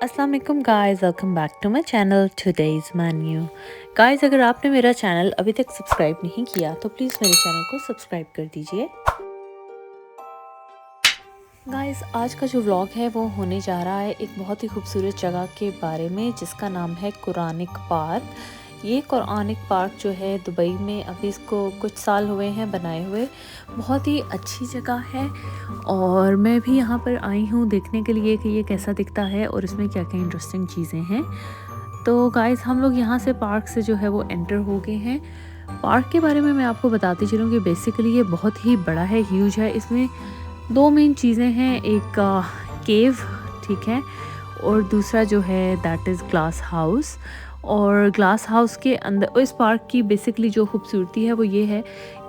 अस्सलाम वालेकुम guys, welcome back to my channel today's menu. Guys, अगर आपने मेरा चैनल अभी तक सब्सक्राइब नहीं किया तो प्लीज़ मेरे चैनल को सब्सक्राइब कर दीजिए। गाइस, आज का जो व्लॉग है वो होने जा रहा है एक बहुत ही खूबसूरत जगह के बारे में जिसका नाम है कुरानिक पार्क। ये कुरानिक पार्क जो है दुबई में, अभी इसको कुछ साल हुए हैं बनाए हुए। बहुत ही अच्छी जगह है और मैं भी यहाँ पर आई हूँ देखने के लिए कि ये कैसा दिखता है और इसमें क्या क्या इंटरेस्टिंग चीज़ें हैं। तो गाइस, हम लोग यहाँ से पार्क से जो है वो एंटर हो गए हैं। पार्क के बारे में मैं आपको बताती चलूँ कि बेसिकली ये बहुत ही बड़ा है, ह्यूज है। इसमें दो मेन चीज़ें हैं, एक केव, ठीक है, और दूसरा जो है दैट इज़ ग्लास हाउस। और ग्लास हाउस के अंदर इस पार्क की बेसिकली जो खूबसूरती है वो ये है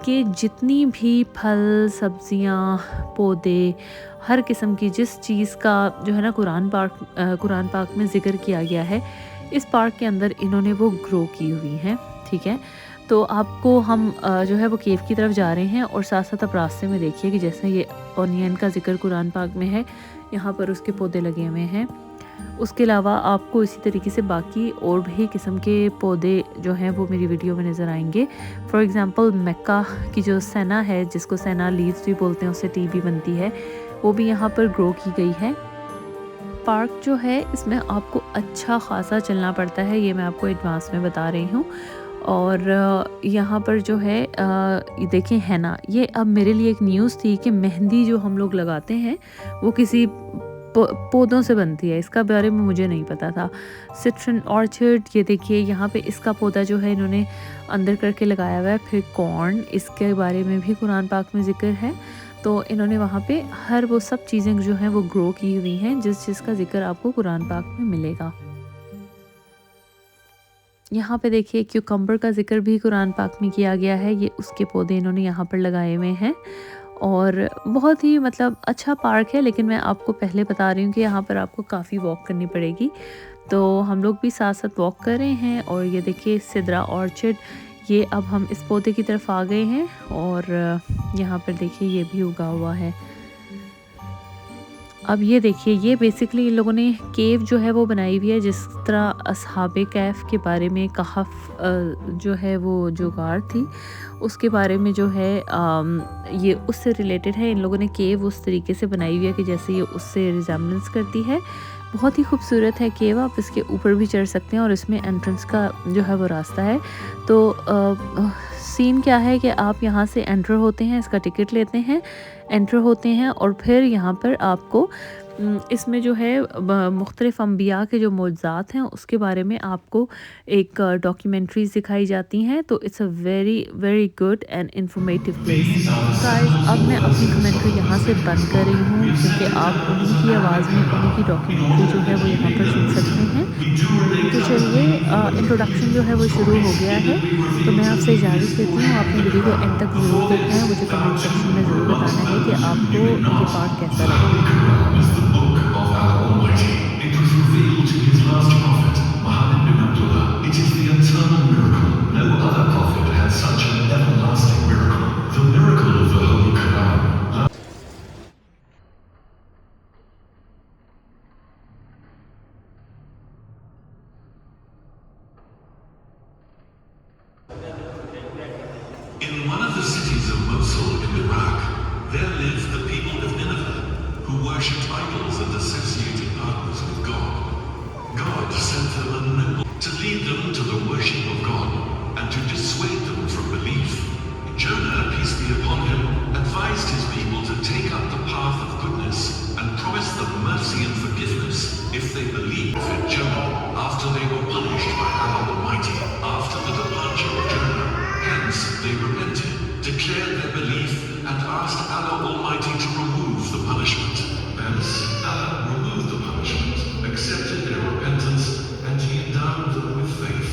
कि जितनी भी फल, सब्जियां, पौधे, हर किस्म की जिस चीज़ का जो है ना कुरान पार्क में ज़िक्र किया गया है, इस पार्क के अंदर इन्होंने वो ग्रो की हुई हैं, ठीक है। तो आपको हम जो है वो केव की तरफ जा रहे हैं और साथ साथ आप रास्ते में देखिए कि जैसे ये ओनियन का ज़िक्र कुरान पाक में है, यहाँ पर उसके पौधे लगे हुए हैं। उसके अलावा आपको इसी तरीके से बाकी और भी किस्म के पौधे जो हैं वो मेरी वीडियो में नज़र आएंगे। फॉर एग्ज़ाम्पल मक्का की जो सेना है, जिसको सेना लीव्स भी बोलते हैं, उससे टी भी बनती है, वो भी यहाँ पर ग्रो की गई है। पार्क जो है इसमें आपको अच्छा खासा चलना पड़ता है, ये मैं आपको एडवांस में बता रही हूँ। और यहाँ पर जो है ये देखें है ना, ये अब मेरे लिए एक न्यूज़ थी कि मेहंदी जो हम लोग लगाते हैं वो किसी पौधों से बनती है। इसका बारे में मुझे नहीं पता था। सिट्रन ऑर्चर्ड, ये देखिए यहाँ पे इसका पौधा जो है इन्होंने अंदर करके लगाया हुआ है। फिर कॉर्न, इसके बारे में भी कुरान पाक में ज़िक्र है। तो इन्होंने वहाँ पे हर वो सब चीज़ें जो हैं वो ग्रो की हुई हैं जिस चीज़ का ज़िक्र आपको कुरान पाक में मिलेगा। यहाँ पे देखिए क्यूकम्बर का ज़िक्र भी कुरान पाक में किया गया है, ये उसके पौधे इन्होंने यहाँ पर लगाए हुए हैं। और बहुत ही मतलब अच्छा पार्क है, लेकिन मैं आपको पहले बता रही हूँ कि यहाँ पर आपको काफ़ी वॉक करनी पड़ेगी। तो हम लोग भी साथ साथ वॉक कर रहे हैं। और ये देखिए सिद्रा ऑर्चिड, ये अब हम इस पौधे की तरफ आ गए हैं और यहाँ पर देखिए ये भी उगा हुआ है। अब ये देखिए, ये बेसिकली इन लोगों ने केव जो है वो बनाई हुई है, जिस तरह असहाबे कैफ के बारे में कहफ जो है वो जो गार थी उसके बारे में जो है ये उससे रिलेटेड है। इन लोगों ने केव उस तरीके से बनाई हुई है कि जैसे ये उससे रिजेम्बलेंस करती है। बहुत ही खूबसूरत है केव, आप इसके ऊपर भी चढ़ सकते हैं और इसमें एंट्रेंस का जो है वो रास्ता है। तो सीन क्या है कि आप यहाँ से एंटर होते हैं, इसका टिकट लेते हैं, एंटर होते हैं और फिर यहाँ पर आपको इसमें जो है मुख्तलिफ़ अम्बिया के जो मौजज़ात हैं उसके बारे में आपको एक डॉक्यूमेंट्रीज़ दिखाई जाती हैं। तो it's a very very good and informative place. Guys, अब मैं अपनी कमेंट्री यहाँ से बंद कर रही हूँ क्योंकि आप उन्हीं की आवाज़ में उन्हीं की डॉक्यूमेंट्री जो है वो यहाँ पर सुन सकते हैं। तो चलिए, इंट्रोडक्शन जो है वो शुरू हो गया है, तो मैं आपसे इजाज़त लेती हूँ। आपने वीडियो को एंड तक ज़रूर देखना है। मुझे कमेंट सेक्शन में ज़रूर बताना है कि आपको ये पार्ट कैसा लगा। Is the book of Allah Almighty. It was revealed to his last prophet, Muhammad bin Abdullah. It is the eternal miracle. No other prophet had such an everlasting miracle. The miracle of the Holy Quran. In one of the cities of Mosul in Iraq, there lived the people of Nineveh, who worshipped idols and associated partners with God. God sent them a noble to lead them to the worship of God and to dissuade them from belief. Jonah, peace be upon him, advised his people to take up the path of goodness and promised them mercy and forgiveness if they believed Prophet Jonah after they were punished by Allah Almighty after the departure of Jonah. Hence, they repented, declared their belief, and asked Allah Almighty to remove the punishment. Hence, Allah removed the punishment, accepted their repentance, and He endowed them with faith.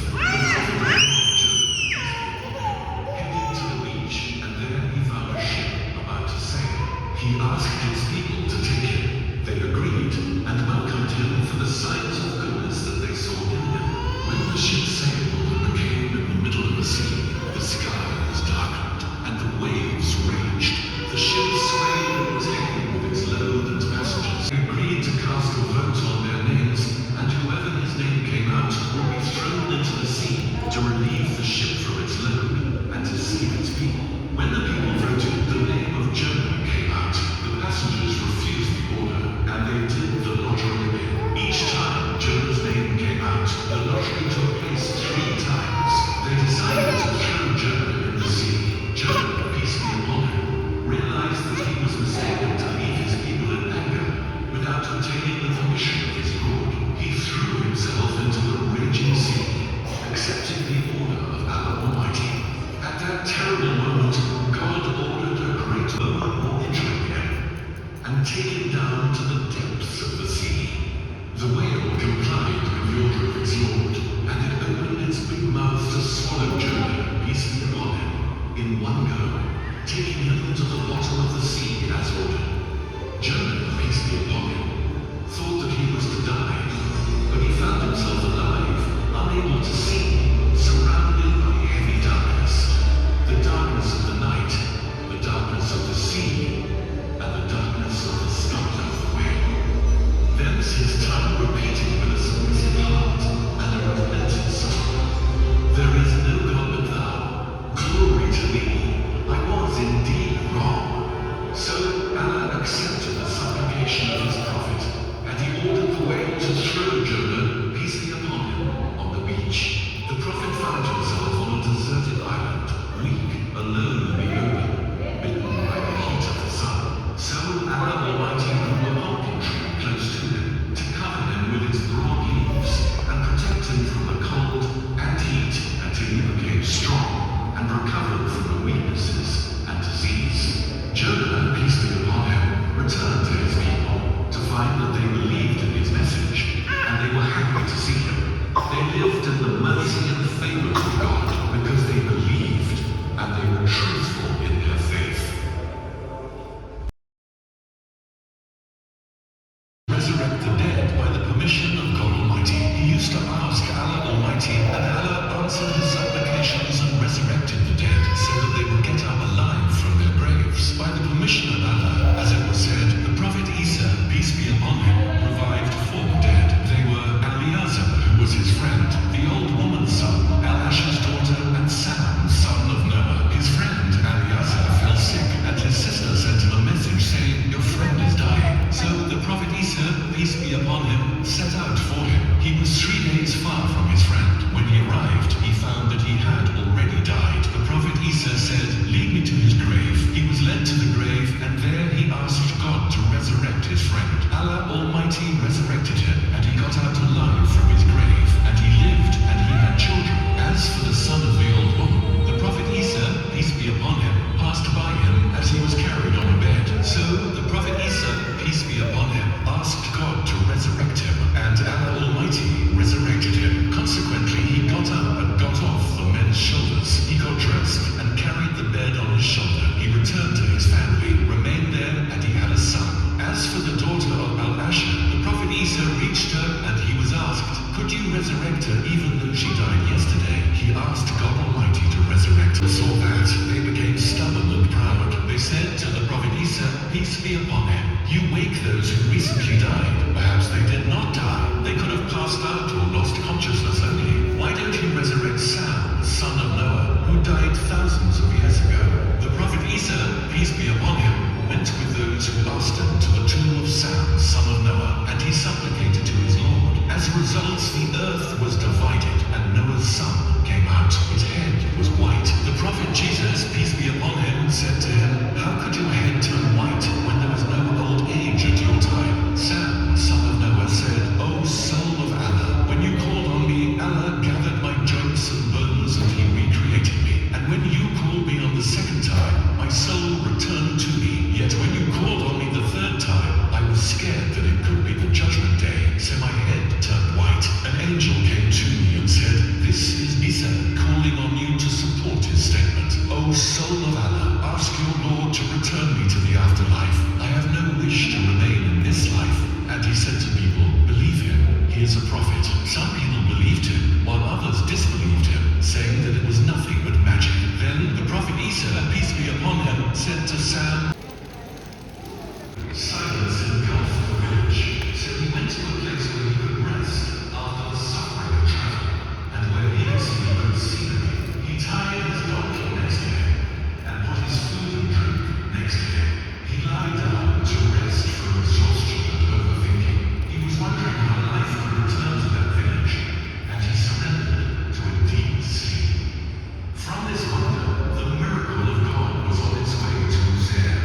swallowed Jonah, peace be upon him, in one go, taking him into the bottom of the sea as ordered. Jonah, peace be upon him, thought that he was to die, but he found himself alive, unable to see, surrounded by heavy darkness. The darkness of the night, the darkness of the sea, and the darkness of the stomach of the whale. Thence his tongue repeated with a submissive heart and a repentant soul, there is no God but thou. Glory to thee. I was indeed wrong. So Allah accepted the supplication of his prophet, and he ordered the whale to throw Jonah, peace be upon him, on the beach. The prophet found himself on a deserted island, weak, alone in the open, bitten by the heat of the sun. So Allah Almighty grew a pumpkin tree close to him, to cover him with its broad leaves, and protect him from the cold and heat until he became strong and recovered from the weaknesses and disease. Jonah, peace be upon him, returned to his people to find that they believed in his message, and they were happy to see him. They lived in the mercy and favor of God because they believed and they were truthful in their faith. Resurrect the dead by the permission of God Almighty. He used to ask Allah Almighty, and Allah answered his supplications and resurrected the dead so that they would get up alive from their graves. By the permission of Allah, as it was said, the Prophet Isa, peace be upon him, revived 4 dead. They were Eliezer, who was his friend, the old woman's son, Al-Ash's daughter, and Sam, son of Noah. His friend, Eliezer, fell sick, and his sister sent him a message saying, your friend is dying. So the Prophet Isa, peace be upon him, set out for him. He was 3 days far from his friend. When he arrived, he found that he had already died. The Prophet Isa said, lead me to his grave. He was led to the grave, and there he asked God to resurrect his friend. Allah Almighty resurrected him, and he got out alive from his grave, and he lived, and he had children. As for the son of the old woman, the Prophet Isa, peace be upon him, passed by him as he was carried on a bed. So the Prophet Isa, peace be upon him, asked God to resurrect him, and Allah Almighty resurrected him. Consequently, he got up and got off the men's shoulders. He got dressed and carried the bed on his shoulder. He returned to his family, remained there, and he had a son. As for the daughter of Al-Asha, the Prophet Isa reached her, and he was asked, could you resurrect her even though she died yesterday? He asked God Almighty to resurrect her. Saw that, they became stubborn and proud. They said to the Prophet Isa, peace be upon him, you wake those who recently died. Perhaps they did not die. They could have passed out or lost consciousness only. Why don't you resurrect Sam, son of Noah, who died thousands of years ago? The Prophet Isa, peace be upon him, went with those who asked him to the tomb of Sam, son of Noah, and he supplicated to his Lord. As a result, the earth was divided, and Noah's son came out. His head was white. The Prophet Jesus, peace be upon him, said to him, how could your head turn white when there was no old age at your time? Sam, son of Noah, said, O soul of Allah, when you called on me, Allah gathered my joints and bones and he recreated me. And when you called me on the second time, my soul returned to me. Yet when you called on me the third time, I was scared that it could be the judgment day, so my head turned white. An angel came to me and said, this is Isa calling on you to support his statement. O soul of Allah, ask your Lord to return me to the afterlife. I have no wish to remain in this life. And he said to people, believe him, he is a prophet. Some people believed him, while others disbelieved him, saying that it was nothing but magic. Then the Prophet Isa, peace be upon him, said to Sam, silence engulfed the village, so he went to a place where he could rest after the suffering of travel, and where he could see good scenery. He tied his donkey next to him, and put his food and drink next to him. He lied down to rest from exhaustion and overthinking. He was wondering how life would return to that village, and he surrendered to a deep sleep. From this wonder, the miracle of God was on its way to Uzair.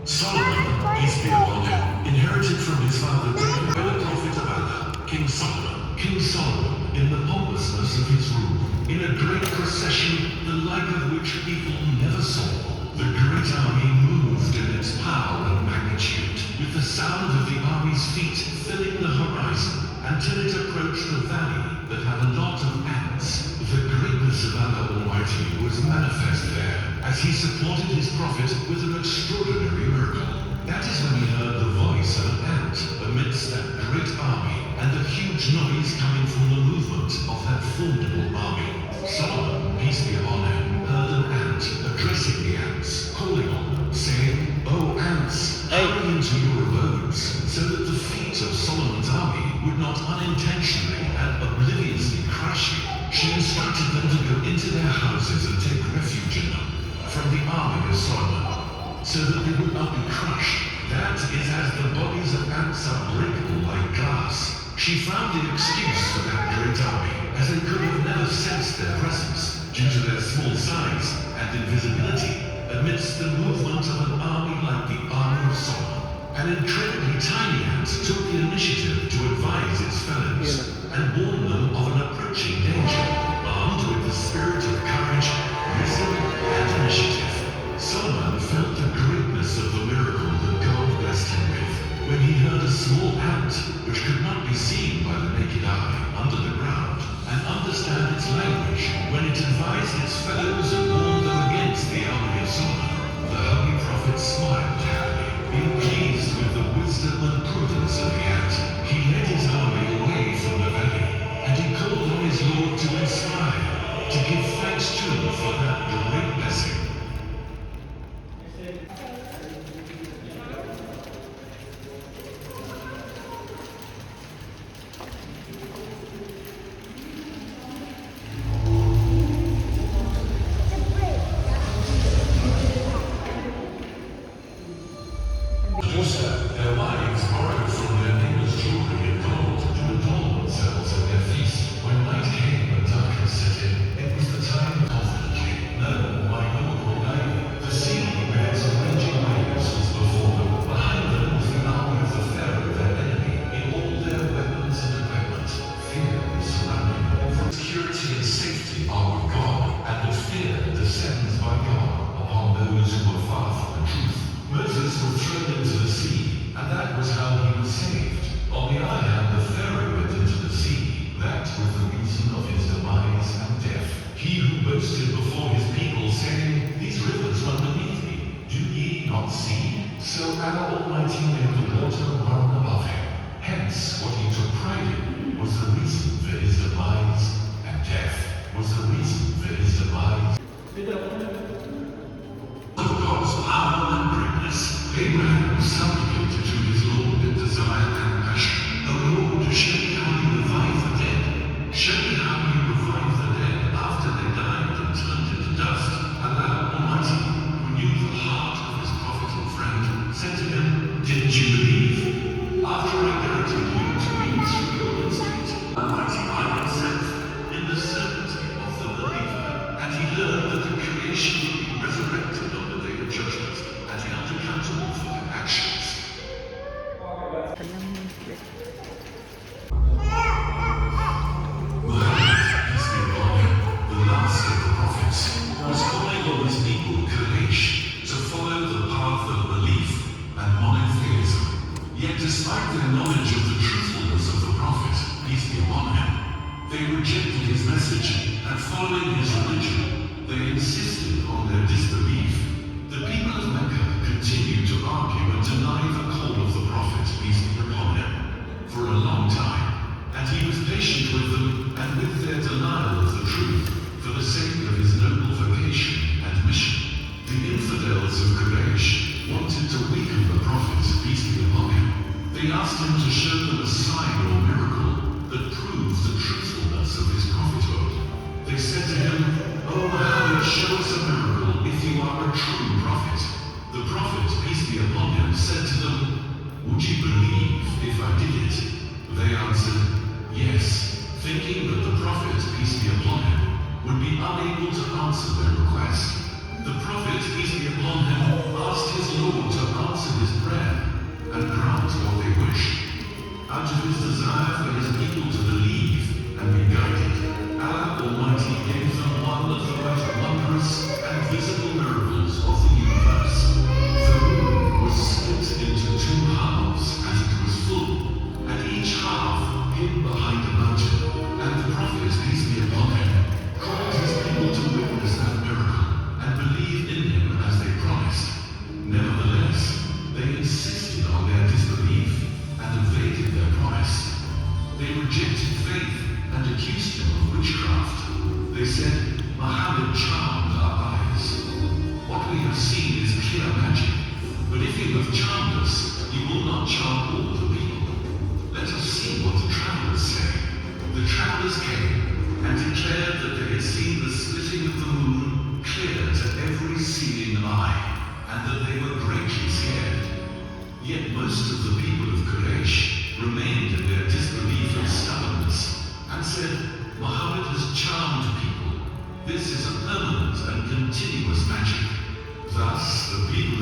Solomon, peace be upon him, inherited from his father David by the prophet of Allah, King Solomon. King Solomon, in the pompousness of his rule, in a great procession, the like of which people never saw, the great army moved in its power and magnitude, with the sound of the army's feet filling the horizon, until it approached the valley that had a lot of ants. The greatness of Allah Almighty was manifest there, as he supported his prophet with an extraordinary miracle. That is when he heard the voice of an ant amidst that great army, and the huge noise coming from the movement of that formidable army. Solomon, peace be upon him, heard an ant addressing the ants, calling on them, saying, "O ants, hurry into your abodes," so that the feet of Solomon's army would not unintentionally and obliviously crush you. She instructed them to go into their houses and take refuge in them from the army of Solomon, so that they would not be crushed. That is as the bodies of ants are breakable like glass. She found the excuse for that great army, as they could have never sensed their presence, due to their small size and invisibility, amidst the movement of an army like the army of Solomon. An incredibly tiny ant took the initiative to advise its fellows and warn them of an approaching danger, armed with the spirit of courage, wisdom, and initiative. Solomon felt the greatness of the miracle that God blessed him with when he heard a small ant, which could not be seen by the naked eye under the ground, and understand its language when it advised its fellows and warned them against the army of Solomon. The holy prophet smiled happily, being pleased with the wisdom and prudence of the ant. He led his army away from the valley, and he called on his Lord to inspire, to give thanks to for that great blessing. Their wives borrowed from their neighbors' jewelry and gold to adorn themselves at their feast. When night came and darkness set in, it was the time confidently. No, my lord will guide me. The sea bears raging waves was before them. Behind them was the army of the Pharaoh, their enemy, in all their weapons and equipment. Fear is surrounding them. For security and safety are with God, and the fear descends by God upon those who are far from the truth. Moses was thrown into the sea, and that was how he was saved. On the other hand, the Pharaoh went into the sea. That was the reason of his demise and death. He who boasted before his people, saying, "These rivers run beneath me. Do ye not see?" So Allah Almighty made the water run above him. Hence, what he took pride in was the reason for his demise, and death was the reason for his demise. Of God's power and greatness, Abraham supplicated to his Lord in desire and passion, "O Lord, show me how you revive the dead. Show me how you revive the dead after they died and turned into dust." Allah Almighty, who knew the heart of his prophet and friend, said to him, "Didn't you believe? After I guaranteed you to be through your instinct, Almighty by himself, in the certainty of the believer, and he learned that the creation would be resurrected on the day of judgment, and held accountable for their actions." Muhammad, peace be upon him, the last of the prophets, was calling on his people, Quraysh, to follow the path of belief and monotheism. Yet despite their knowledge of the truthfulness of the prophet, peace be upon him, they rejected his message, and following his religion, they insisted on their disbelief. The people of Mecca continued to argue and deny the call of the prophet, peace be upon him, for a long time, and he was patient with them and with their denial of the truth, for the sake of his noble vocation and mission. The infidels of Quraysh wanted to weaken the prophet, peace be upon him. They asked him to show them a sign or miracle that proves the truthfulness of his prophethood. They said to him, "O Muhammad, show us a miracle if you are a true prophet." The prophet, peace be upon him, said to them, "Would you believe if I did it?" They answered, "Yes," thinking that the prophet, peace be upon him, would be unable to answer their request. The prophet, peace be upon him, asked his Lord to answer Out of his desire for his people to believe and be guided, Allah Almighty gave them one of the most wondrous and visible miracles of the universe. The moon was split into two halves as it was full, and each half hid behind a mountain. And the Prophet, peace be upon him, called his people to witness that miracle and believe in him as they promised. Nevertheless, they insisted on their disbelief and evaded their promise. They rejected faith and accused him of witchcraft. They said, Muhammad charmed our eyes. What we have seen is pure magic, but if you have charmed us, you will not charm all the people. Let us see what the travelers say. The travelers came and declared that they had seen the splitting of the moon clear to every seeing eye, and that they were greatly scared. Yet most of the people of Quraysh remained in their disbelief and stubbornness, and said, Muhammad has charmed people. This is a permanent and continuous magic. Thus, the people